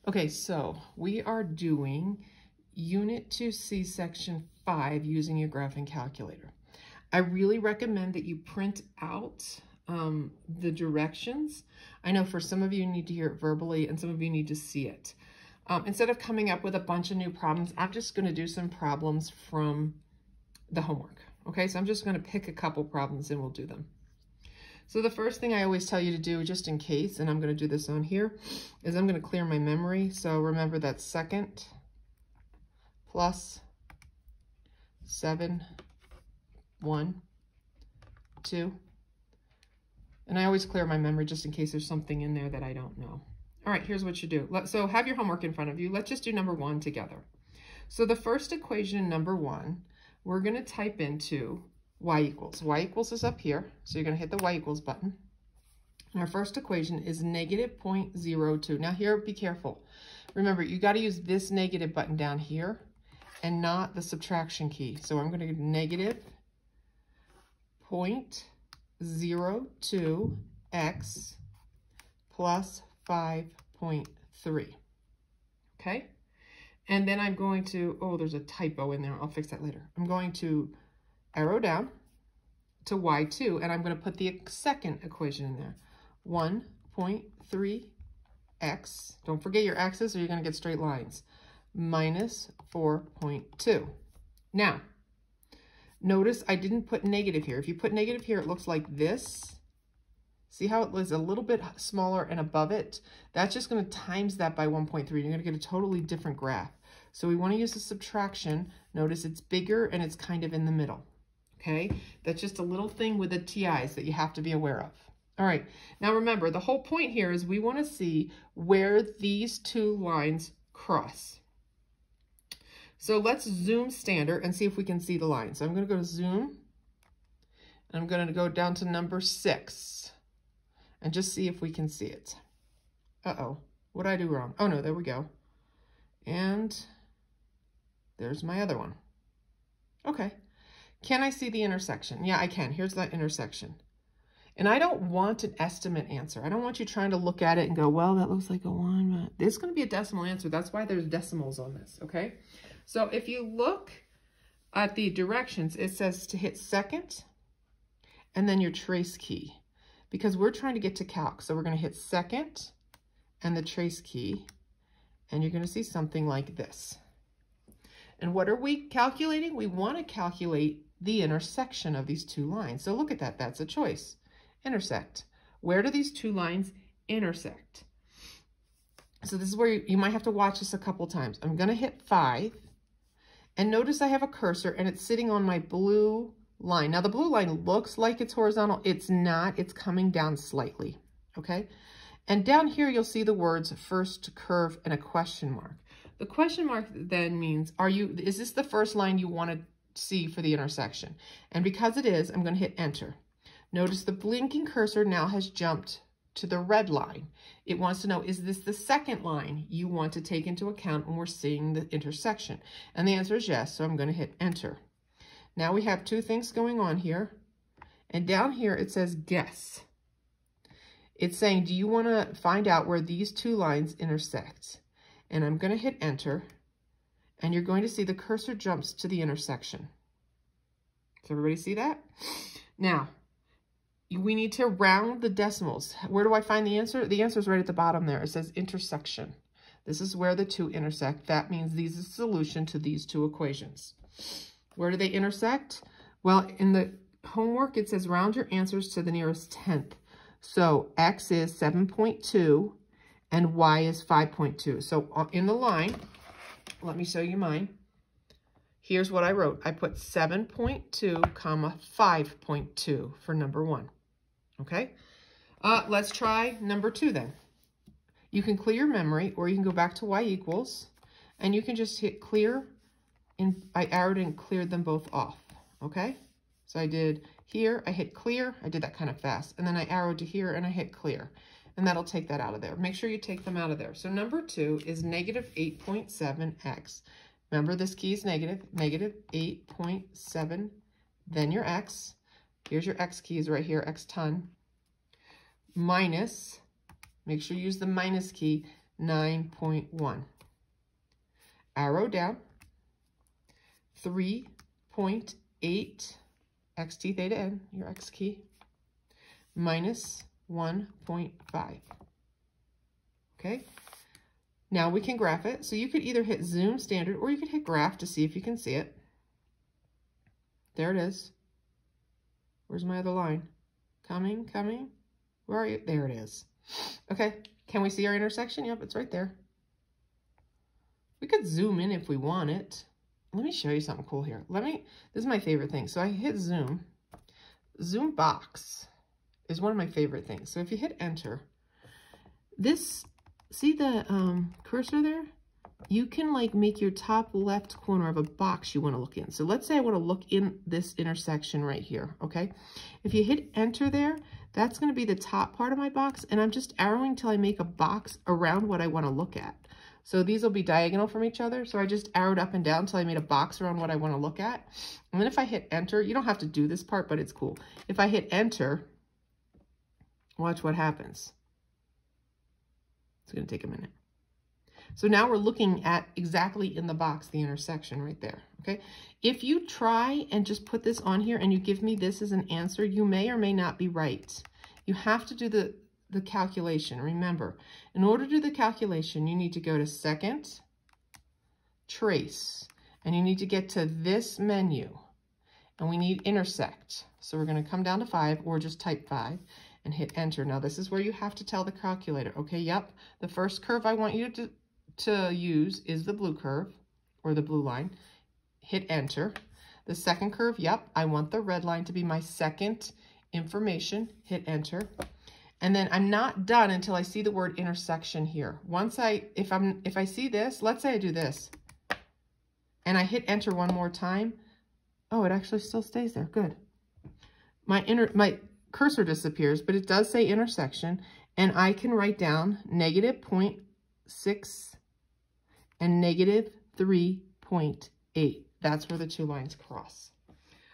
Okay, so we are doing Unit 2C, Section 5 using your graphing calculator. I really recommend that you print out the directions. I know for some of you need to hear it verbally and some of you need to see it. Instead of coming up with a bunch of new problems, I'm just going to do some problems from the homework. Okay, so I'm just going to pick a couple problems and we'll do them. So the first thing I always tell you to do, just in case, and I'm going to do this on here, is I'm going to clear my memory. So remember that second plus 7, 1, 2. And I always clear my memory just in case there's something in there that I don't know. All right, here's what you do. So have your homework in front of you. Let's just do number 1 together. So the first equation in number 1, we're going to type into y equals. Y equals is up here, so you're going to hit the y equals button. And our first equation is negative 0.02. Now here, be careful. Remember, you got to use this negative button down here and not the subtraction key. So I'm going to do negative 0.02x plus 5.3. Okay? And then I'm going to, oh, there's a typo in there. I'll fix that later. I'm going to arrow down to y2, and I'm going to put the second equation in there. 1.3x, don't forget your x's or you're going to get straight lines, minus 4.2. Now, notice I didn't put negative here. If you put negative here, it looks like this. See how it was a little bit smaller and above it? That's just going to times that by 1.3. You're going to get a totally different graph. So we want to use the subtraction. Notice it's bigger and it's kind of in the middle. Okay, that's just a little thing with the TIs that you have to be aware of. All right, now remember, the whole point here is we want to see where these two lines cross. So let's zoom standard and see if we can see the line. So I'm going to go to zoom, and I'm going to go down to number 6 and just see if we can see it. Uh-oh, what did I do wrong? Oh no, there we go. And there's my other one. Okay. Can I see the intersection? Yeah, I can. Here's that intersection. And I don't want an estimate answer. I don't want you trying to look at it and go, well, that looks like a 1, but there's going to be a decimal answer. That's why there's decimals on this, okay? So if you look at the directions, it says to hit second and then your trace key, because we're trying to get to calc. So we're going to hit second and the trace key, and you're going to see something like this. And what are we calculating? We want to calculate the intersection of these two lines. So look at that. That's a choice. Intersect. Where do these two lines intersect? So this is where you might have to watch this a couple times. I'm going to hit 5. And notice I have a cursor and it's sitting on my blue line. Now the blue line looks like it's horizontal. It's not. It's coming down slightly. Okay? And down here you'll see the words first curve and a question mark. The question mark then means, is this the first line you want to see for the intersection? And because it is, I'm going to hit enter. Notice the blinking cursor now has jumped to the red line. It wants to know, is this the second line you want to take into account when we're seeing the intersection? And the answer is yes, so I'm going to hit enter. Now we have two things going on here. And down here it says guess. It's saying, do you want to find out where these two lines intersect? And I'm going to hit enter, and you're going to see the cursor jumps to the intersection. Does everybody see that? Now, we need to round the decimals. Where do I find the answer? The answer is right at the bottom there. It says intersection. This is where the two intersect. That means these is the solution to these two equations. Where do they intersect? Well, in the homework, it says round your answers to the nearest tenth. So x is 7.2. and y is 5.2. So in the line, let me show you mine. Here's what I wrote. I put 7.2 comma 5.2 for number 1. Okay, let's try number 2 then. You can clear your memory, or you can go back to y equals, and you can just hit clear, and I arrowed and cleared them both off. Okay, so I did here, I hit clear, I did that kind of fast, and then I arrowed to here and I hit clear. And that'll take that out of there. Make sure you take them out of there. So number 2 is negative 8.7x. Remember, this key is negative 8.7, then your x. Here's your x keys right here, x ton. Minus, make sure you use the minus key, 9.1. Arrow down, 3.8 x t theta n, your x key, minus 1.5. Okay, now we can graph it. So you could either hit zoom standard or you could hit graph to see if you can see it. There it is. Where's my other line? Coming. Where are you? There it is. Okay, can we see our intersection? Yep, it's right there. We could zoom in if we want it. Let me show you something cool here. This is my favorite thing. So I hit zoom. Zoom box is one of my favorite things. So if you hit enter, see the cursor there? You can like make your top left corner of a box you want to look in. So let's say I want to look in this intersection right here, okay? If you hit enter there, that's going to be the top part of my box, and I'm just arrowing till I make a box around what I want to look at. So these will be diagonal from each other. So I just arrowed up and down till I made a box around what I want to look at. And then if I hit enter, you don't have to do this part, but it's cool. If I hit enter, watch what happens. It's going to take a minute. So now we're looking at exactly in the box, the intersection right there, okay? If you try and just put this on here and you give me this as an answer, you may or may not be right. You have to do the calculation. Remember, in order to do the calculation, you need to go to second, trace, and you need to get to this menu, and we need intersect. So we're going to come down to 5 or just type 5 and hit enter. Now this is where you have to tell the calculator, okay, yep, the first curve I want you to use is the blue curve or the blue line. Hit enter. The second curve, yep, I want the red line to be my second information. Hit enter. And then I'm not done until I see the word intersection here. If I see this, let's say I do this and I hit enter one more time. Oh, it actually still stays there. Good. My cursor disappears, but it does say intersection, and I can write down negative 0.6 and negative 3.8. That's where the two lines cross.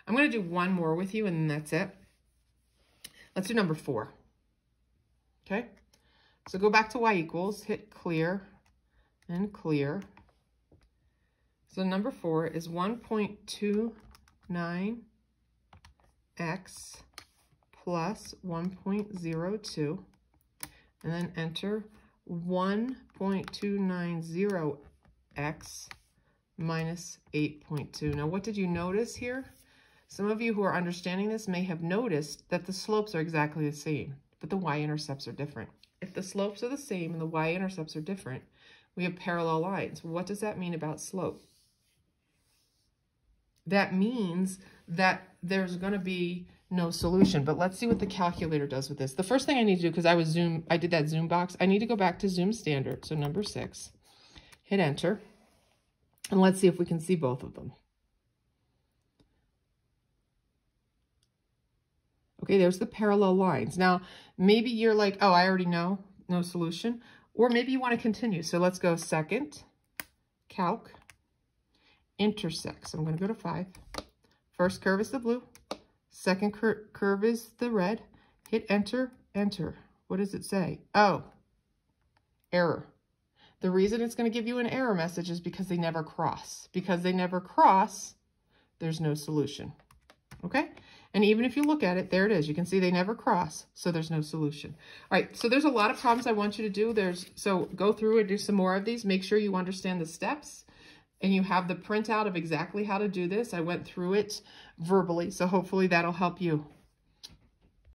I'm going to do one more with you, and then that's it. Let's do number 4. Okay, so go back to y equals, hit clear and clear. So number 4 is 1.29x plus 1.02, and then enter 1.290x minus 8.2. Now, what did you notice here? Some of you who are understanding this may have noticed that the slopes are exactly the same, but the y-intercepts are different. If the slopes are the same and the y-intercepts are different, we have parallel lines. What does that mean about slope? That means that there's going to be no solution, but let's see what the calculator does with this. The first thing I need to do, because I did that zoom box, I need to go back to zoom standard. So number 6, hit enter, and let's see if we can see both of them. Okay, there's the parallel lines. Now, maybe you're like, oh, I already know, no solution. Or maybe you want to continue. So let's go second, calc, intersect. So I'm going to go to 5. First curve is the blue. Second curve is the red. Hit enter, enter. What does it say? Oh, error. The reason it's going to give you an error message is because they never cross. Because they never cross, there's no solution. Okay? And even if you look at it, there it is. You can see they never cross, so there's no solution. All right, so there's a lot of problems I want you to do. So go through and do some more of these. Make sure you understand the steps. And you have the printout of exactly how to do this. I went through it verbally, so hopefully that'll help you.